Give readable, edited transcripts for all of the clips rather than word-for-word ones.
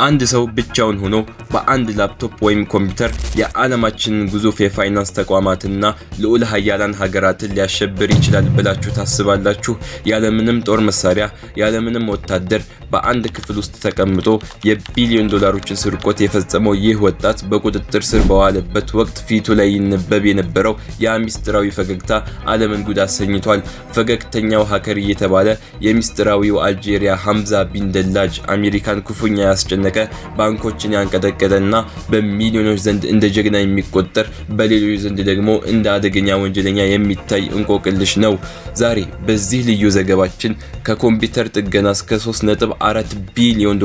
አንድ ሰው ብቻውን ሆኖ በአንድ ላፕቶፕ ወይም ኮምፒውተር የዓለማችንን ግዙፍ የፋይናንስ ተቋማትና ልዑል ሀያላን ሀገራትን ሊያሸብር ይችላል ብላችሁ ታስባላችሁ? ያለምንም ጦር መሳሪያ ያለምንም ወታደር በአንድ ክፍል ውስጥ ተቀምጦ የቢሊዮን ዶላሮችን ስርቆት የፈጸመው ይህ ወጣት በቁጥጥር ስር በዋለበት ወቅት ፊቱ ላይ ይነበብ የነበረው ያ ሚስጥራዊ ፈገግታ ዓለምን ጉድ አሰኝቷል። ፈገግተኛው ሀከር እየተባለ የሚስጥራዊው አልጄሪያ ሐምዛ ቢን ደላጅ አሜሪካን ክፉኛ ያስጨነቀ ባንኮችን ያንቀጠቀጠና በሚሊዮኖች ዘንድ እንደ ጀግና የሚቆጠር በሌሎች ዘንድ ደግሞ እንደ አደገኛ ወንጀለኛ የሚታይ እንቆቅልሽ ነው። ዛሬ በዚህ ልዩ ዘገባችን ከኮምፒውተር ጥገና እስከ 3.4 ቢሊዮን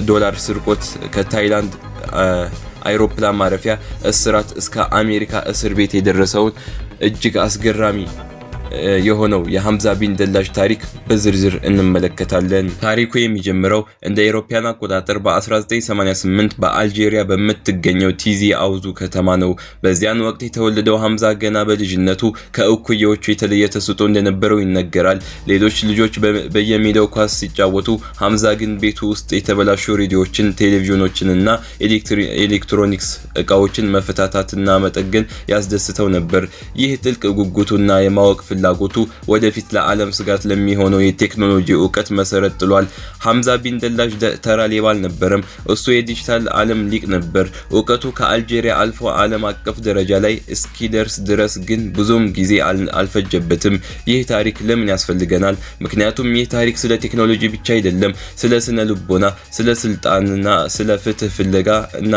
ዶላር ስርቆት፣ ከታይላንድ አይሮፕላን ማረፊያ እስራት እስከ አሜሪካ እስር ቤት የደረሰውን እጅግ አስገራሚ የሆነው የሐምዛ ቢን ደላጅ ታሪክ በዝርዝር እንመለከታለን። ታሪኩ የሚጀምረው እንደ አውሮፓውያን አቆጣጠር በ1988 በአልጄሪያ በምትገኘው ቲዚ አውዙ ከተማ ነው። በዚያን ወቅት የተወለደው ሐምዛ ገና በልጅነቱ ከእኩዮቹ የተለየ ተሰጥኦ እንደነበረው ይነገራል። ሌሎች ልጆች በየሜዳው ኳስ ሲጫወቱ፣ ሐምዛ ግን ቤቱ ውስጥ የተበላሹ ሬዲዮዎችን፣ ቴሌቪዥኖችን እና ኤሌክትሮኒክስ እቃዎችን መፈታታትና መጠገን ያስደስተው ነበር። ይህ ጥልቅ ጉጉቱና የማወቅ ፍላጎቱ ወደፊት ለዓለም ስጋት ለሚሆነው የቴክኖሎጂ ዕውቀት መሰረት ጥሏል። ሐምዛ ቢን ደላጅ ተራ ሌባ አልነበረም። እሱ የዲጂታል ዓለም ሊቅ ነበር። ዕውቀቱ ከአልጄሪያ አልፎ ዓለም አቀፍ ደረጃ ላይ እስኪደርስ ድረስ ግን ብዙም ጊዜ አልፈጀበትም። ይህ ታሪክ ለምን ያስፈልገናል? ምክንያቱም ይህ ታሪክ ስለ ቴክኖሎጂ ብቻ አይደለም፣ ስለ ስነ ልቦና፣ ስለ ስልጣንና ስለ ፍትህ ፍለጋ እና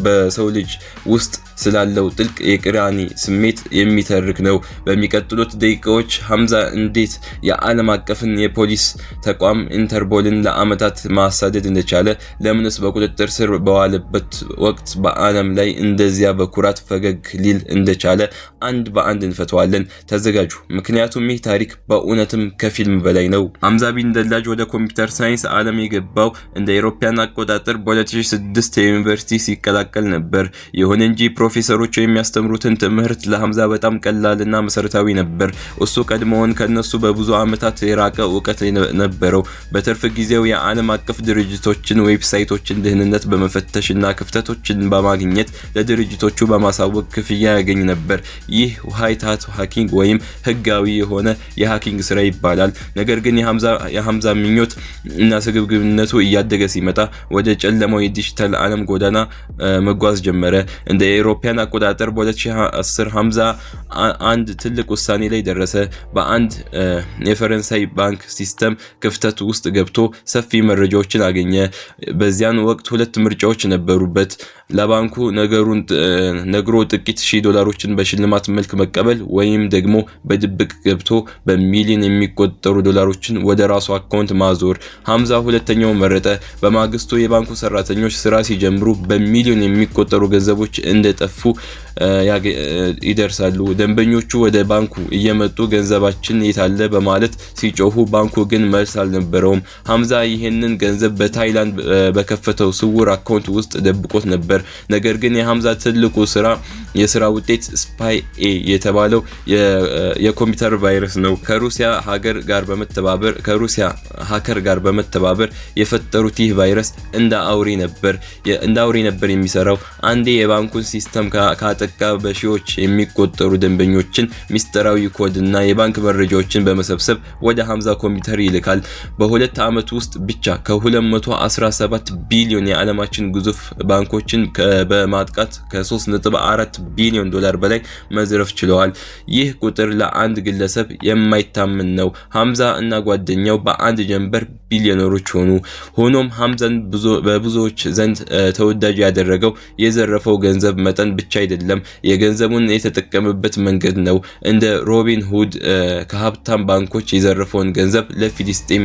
በሰው ልጅ ውስጥ ስላለው ጥልቅ የቅራኔ ስሜት የሚተርክ ነው። በሚቀጥሉት ደቂቃዎች ሐምዛ እንዴት የዓለም አቀፍን የፖሊስ ተቋም ኢንተርፖልን ለዓመታት ማሳደድ እንደቻለ፣ ለምንስ በቁጥጥር ስር በዋለበት ወቅት በዓለም ላይ እንደዚያ በኩራት ፈገግ ሊል እንደቻለ አንድ በአንድ እንፈተዋለን። ተዘጋጁ፣ ምክንያቱም ይህ ታሪክ በእውነትም ከፊልም በላይ ነው። ሐምዛ ቢን ደላጅ ወደ ኮምፒውተር ሳይንስ ዓለም የገባው እንደ አውሮፓውያን አቆጣጠር በ2006 የዩኒቨርሲቲ ሲቀላቀል ነበር። ይሁን እንጂ ፕሮፌሰሮች የሚያስተምሩትን ትምህርት ለሐምዛ በጣም ቀላልና መሰረታዊ ነበር። እሱ ቀድሞውን ከነሱ በብዙ ዓመታት የራቀ ዕውቀት ነበረው። በትርፍ ጊዜው የዓለም አቀፍ ድርጅቶችን ዌብሳይቶችን ደህንነት በመፈተሽና ክፍተቶችን በማግኘት ለድርጅቶቹ በማሳወቅ ክፍያ ያገኝ ነበር። ይህ ዋይት ሃት ሃኪንግ ወይም ህጋዊ የሆነ የሃኪንግ ስራ ይባላል። ነገር ግን የሐምዛ ምኞት እና ስግብግብነቱ እያደገ ሲመጣ ወደ ጨለማው የዲጂታል ዓለም ጎዳና መጓዝ ጀመረ። እንደ አውሮፓውያን አቆጣጠር በ2010 ሐምዛ አንድ ትልቅ ውሳኔ ላይ ደረሰ። በአንድ የፈረንሳይ ባንክ ሲስተም ክፍተት ውስጥ ገብቶ ሰፊ መረጃዎችን አገኘ። በዚያን ወቅት ሁለት ምርጫዎች ነበሩበት። ለባንኩ ነግሮ ጥቂት ሺህ ዶላሮችን በሽልማት መልክ መቀበል ወይም ደግሞ በድብቅ ገብቶ በሚሊዮን የሚቆጠሩ ዶላሮችን ወደ ራሱ አካውንት ማዞር። ሐምዛ ሁለተኛው መረጠ። በማግስቱ የባንኩ ሰራተኞች ስራ ሲጀምሩ በሚሊዮን የሚቆጠሩ ገንዘቦች እንደጠፉ ይደርሳሉ። ደንበኞቹ ወደ ባንኩ እየመጡ ገንዘባችን የታለ በማለት ሲጮሁ፣ ባንኩ ግን መልስ አልነበረውም። ሐምዛ ይሄንን ገንዘብ በታይላንድ በከፈተው ስውር አካውንት ውስጥ ደብቆት ነበር። ነገር ግን የሐምዛ ትልቁ የስራ ውጤት ስፓይ ኤ የተባለው የኮምፒውተር ቫይረስ ነው። ከሩሲያ ሀከር ጋር በመተባበር የፈጠሩት ይህ ቫይረስ እንደ አውሬ ነበር የሚሰራው። አንዴ የባንኩን ሲስተም ካጠቃ በሺዎች የሚቆጠሩ ደንበኞችን ሚስጥራዊ ኮድና የባንክ መረጃዎችን በመሰብሰብ ወደ ሐምዛ ኮምፒውተር ይልካል። በሁለት ዓመት ውስጥ ብቻ ከ217 ቢሊዮን የዓለማችን ግዙፍ ባንኮችን በማጥቃት ከ3.4 ቢሊዮን ዶላር በላይ መዝረፍ ችለዋል። ይህ ቁጥር ለአንድ ግለሰብ የማይታመን ነው። ሐምዛ እና ጓደኛው በአንድ ጀንበር ቢሊዮነሮች ሆኑ። ሆኖም ሐምዛን በብዙዎች ዘንድ ተወዳጅ ያደረገው የዘረፈው ገንዘብ መጠን ብቻ አይደለም፣ የገንዘቡን የተጠቀመበት መንገድ ነው። እንደ ሮቢን ሁድ ከሀብታም ባንኮች የዘረፈውን ገንዘብ ለፊሊስጤም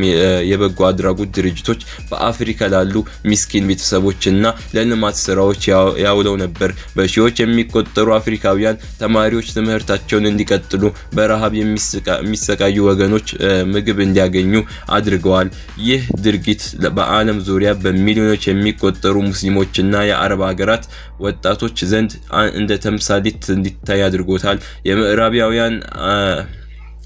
የበጎ አድራጎት ድርጅቶች፣ በአፍሪካ ላሉ ሚስኪን ቤተሰቦችና ለልማት ስራዎች ያውለው ነበር። በሺዎች የሚቆጠሩ አፍሪካውያን ተማሪዎች ትምህርታቸውን እንዲቀጥሉ፣ በረሃብ የሚሰቃዩ ወገኖች ምግብ እንዲያገኙ አድርገዋል። ይህ ድርጊት በዓለም ዙሪያ በሚሊዮኖች የሚቆጠሩ ሙስሊሞችና የአረብ ሀገራት ወጣቶች ዘንድ እንደ ተምሳሌት እንዲታይ አድርጎታል። የምዕራባውያን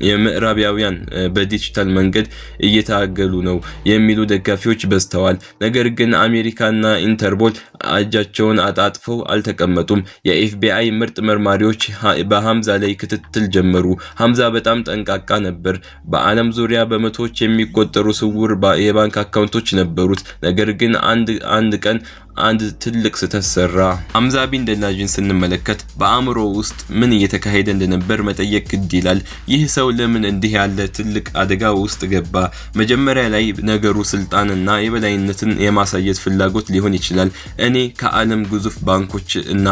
የምዕራባውያን በዲጂታል መንገድ እየታገሉ ነው የሚሉ ደጋፊዎች በዝተዋል። ነገር ግን አሜሪካና ኢንተርፖል እጃቸውን አጣጥፈው አልተቀመጡም። የኤፍቢአይ ምርጥ መርማሪዎች በሐምዛ ላይ ክትትል ጀመሩ። ሐምዛ በጣም ጠንቃቃ ነበር። በዓለም ዙሪያ በመቶዎች የሚቆጠሩ ስውር የባንክ አካውንቶች ነበሩት። ነገር ግን አንድ ቀን አንድ ትልቅ ስህተት ሰራ። ሐምዛ ቢን ደላጅን ስንመለከት በአእምሮ ውስጥ ምን እየተካሄደ እንደነበር መጠየቅ ግድ ይላል። ይህ ሰው ለምን እንዲህ ያለ ትልቅ አደጋ ውስጥ ገባ? መጀመሪያ ላይ ነገሩ ስልጣንና የበላይነትን የማሳየት ፍላጎት ሊሆን ይችላል። እኔ ከዓለም ግዙፍ ባንኮች እና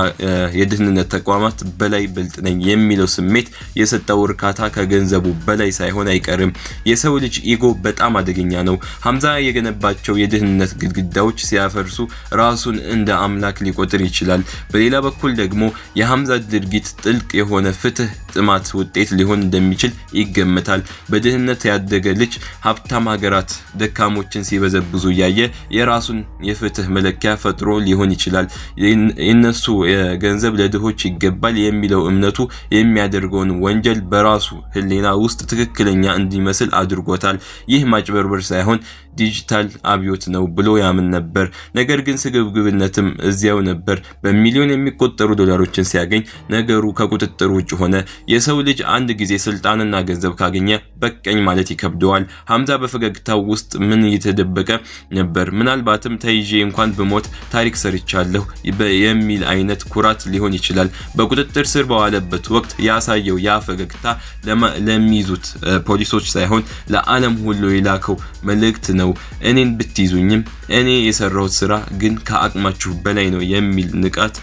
የደህንነት ተቋማት በላይ ብልጥ ነኝ የሚለው ስሜት የሰጠው እርካታ ከገንዘቡ በላይ ሳይሆን አይቀርም። የሰው ልጅ ኢጎ በጣም አደገኛ ነው። ሐምዛ የገነባቸው የደህንነት ግድግዳዎች ሲያፈርሱ ራሱን እንደ አምላክ ሊቆጥር ይችላል። በሌላ በኩል ደግሞ የሐምዛ ድርጊት ጥልቅ የሆነ ፍትህ ጥማት ውጤት ሊሆን እንደሚችል ይገመታል። በድህነት ያደገ ልጅ ሀብታም ሀገራት ደካሞችን ሲበዘብዙ እያየ የራሱን የፍትህ መለኪያ ፈጥሮ ሊሆን ይችላል። የነሱ ገንዘብ ለድሆች ይገባል የሚለው እምነቱ የሚያደርገውን ወንጀል በራሱ ህሊና ውስጥ ትክክለኛ እንዲመስል አድርጎታል። ይህ ማጭበርበር ሳይሆን ዲጂታል አብዮት ነው ብሎ ያምን ነበር። ነገር ግን ስግብግብነትም እዚያው ነበር። በሚሊዮን የሚቆጠሩ ዶላሮችን ሲያገኝ ነገሩ ከቁጥጥር ውጭ ሆነ። የሰው ልጅ አንድ ጊዜ ስልጣንና ገንዘብ ካገኘ በቀኝ ማለት ይከብደዋል። ሐምዛ በፈገግታው ውስጥ ምን እየተደበቀ ነበር? ምናልባትም ተይዤ እንኳን ብሞት ታሪክ ሰርቻለሁ የሚል አይነት ኩራት ሊሆን ይችላል። በቁጥጥር ስር በዋለበት ወቅት ያሳየው ያ ፈገግታ ለሚይዙት ፖሊሶች ሳይሆን ለዓለም ሁሉ የላከው መልእክት ነው። እኔን ብትይዙኝም እኔ የሰራሁት ስራ ግን ከአቅማችሁ በላይ ነው የሚል ንቃት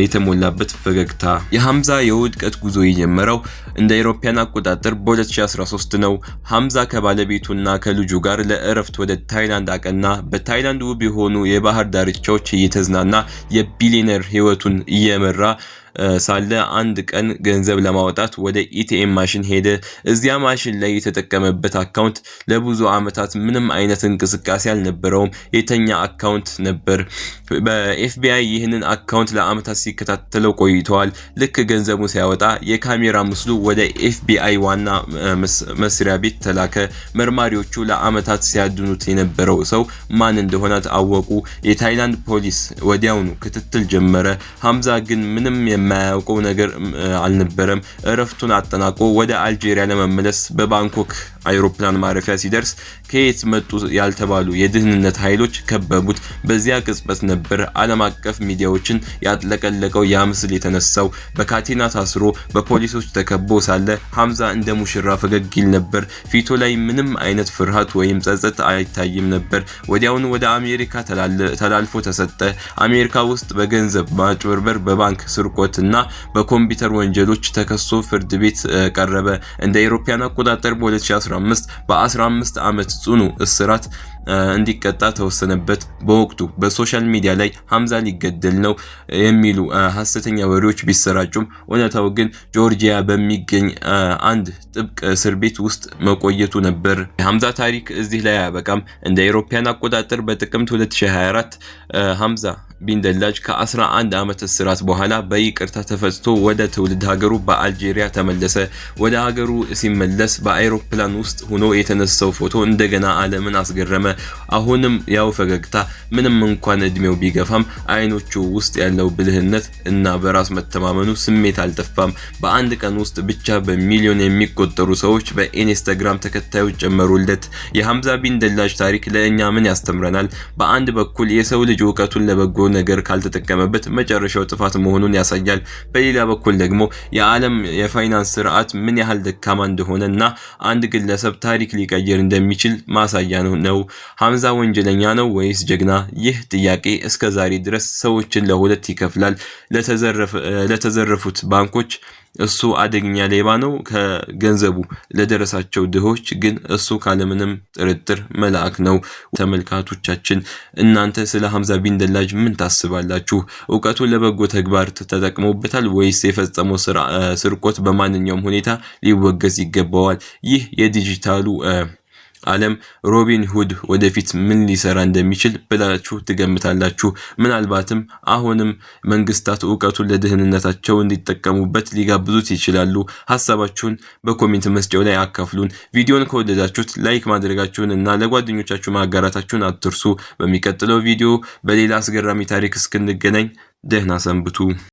የተሞላበት ፈገግታ። የሐምዛ የውድቀት ጉዞ የጀመረው እንደ አውሮፓውያን አቆጣጠር በ2013 ነው። ሐምዛ ከባለቤቱና ከልጁ ጋር ለእረፍት ወደ ታይላንድ አቀና። በታይላንድ ውብ የሆኑ የባህር ዳርቻዎች እየተዝናና የቢሊየነር ህይወቱን እየመራ ሳለ አንድ ቀን ገንዘብ ለማውጣት ወደ ኢቲኤም ማሽን ሄደ። እዚያ ማሽን ላይ የተጠቀመበት አካውንት ለብዙ አመታት ምንም አይነት እንቅስቃሴ አልነበረውም። የተኛ አካውንት ነበር። በኤፍቢአይ ይህንን አካውንት ለአመታት ሲከታተለው ቆይተዋል። ልክ ገንዘቡን ሲያወጣ የካሜራ ምስሉ ወደ ኤፍቢአይ ዋና መስሪያ ቤት ተላከ። መርማሪዎቹ ለአመታት ሲያድኑት የነበረው ሰው ማን እንደሆነ አወቁ። የታይላንድ ፖሊስ ወዲያውኑ ክትትል ጀመረ። ሐምዛ ግን ምንም የማያውቀው ነገር አልነበረም። እረፍቱን አጠናቆ ወደ አልጄሪያ ለመመለስ በባንኮክ አይሮፕላን ማረፊያ ሲደርስ ከየት መጡ ያልተባሉ የደህንነት ኃይሎች ከበቡት። በዚያ ቅጽበት ነበር ዓለም አቀፍ ሚዲያዎችን ያጥለቀለቀው ያ ምስል የተነሳው። በካቴና ታስሮ በፖሊሶች ተከቦ ሳለ ሐምዛ እንደ ሙሽራ ፈገግ ይል ነበር። ፊቱ ላይ ምንም አይነት ፍርሃት ወይም ጸጸት አይታይም ነበር። ወዲያውኑ ወደ አሜሪካ ተላልፎ ተሰጠ። አሜሪካ ውስጥ በገንዘብ ማጭበርበር፣ በባንክ ስርቆትና በኮምፒውተር ወንጀሎች ተከሶ ፍርድ ቤት ቀረበ። እንደ አውሮፓውያን አቆጣጠር በ2015 በ15 ዓመት ጽኑ እስራት እንዲቀጣ ተወሰነበት። በወቅቱ በሶሻል ሚዲያ ላይ ሐምዛ ሊገደል ነው የሚሉ ሐሰተኛ ወሬዎች ቢሰራጩም እውነታው ግን ጆርጂያ በሚገኝ አንድ ጥብቅ እስር ቤት ውስጥ መቆየቱ ነበር። ሐምዛ ታሪክ እዚህ ላይ አያበቃም። እንደ አውሮፓውያን አቆጣጠር በጥቅምት 2024 ሐምዛ ቢን ደላጅ ከ11 ዓመት እስራት በኋላ በይቅርታ ተፈትቶ ወደ ትውልድ ሀገሩ በአልጄሪያ ተመለሰ። ወደ ሀገሩ ሲመለስ በአይሮፕላን ውስጥ ሆኖ የተነሳው ፎቶ እንደገና ዓለምን አስገረመ። አሁንም ያው ፈገግታ፣ ምንም እንኳን እድሜው ቢገፋም አይኖቹ ውስጥ ያለው ብልህነት እና በራስ መተማመኑ ስሜት አልጠፋም። በአንድ ቀን ውስጥ ብቻ በሚሊዮን የሚቆጠሩ ሰዎች በኢንስታግራም ተከታዮች ጨመሩለት። የሐምዛ ቢን ደላጅ ታሪክ ለእኛ ምን ያስተምረናል? በአንድ በኩል የሰው ልጅ እውቀቱን ለበጎ ነገር ካልተጠቀመበት መጨረሻው ጥፋት መሆኑን ያሳያል። በሌላ በኩል ደግሞ የዓለም የፋይናንስ ስርዓት ምን ያህል ደካማ እንደሆነና አንድ ግለሰብ ታሪክ ሊቀይር እንደሚችል ማሳያ ነው። ሐምዛ ወንጀለኛ ነው ወይስ ጀግና? ይህ ጥያቄ እስከ ዛሬ ድረስ ሰዎችን ለሁለት ይከፍላል። ለተዘረፉት ባንኮች እሱ አደገኛ ሌባ ነው፣ ከገንዘቡ ለደረሳቸው ድሆች ግን እሱ ካለምንም ጥርጥር መልአክ ነው። ተመልካቾቻችን እናንተ ስለ ሐምዛ ቢን ደላጅ ምን ታስባላችሁ? እውቀቱን ለበጎ ተግባር ተጠቅሞበታል ወይስ የፈጸመው ስርቆት በማንኛውም ሁኔታ ሊወገዝ ይገባዋል? ይህ የዲጂታሉ ዓለም ሮቢን ሁድ ወደፊት ምን ሊሰራ እንደሚችል ብላችሁ ትገምታላችሁ? ምናልባትም አሁንም መንግስታት ዕውቀቱን ለደህንነታቸው እንዲጠቀሙበት ሊጋብዙት ይችላሉ። ሐሳባችሁን በኮሜንት መስጫው ላይ አካፍሉን። ቪዲዮን ከወደዳችሁት ላይክ ማድረጋችሁን እና ለጓደኞቻችሁ ማጋራታችሁን አትርሱ። በሚቀጥለው ቪዲዮ በሌላ አስገራሚ ታሪክ እስክንገናኝ ደህና ሰንብቱ።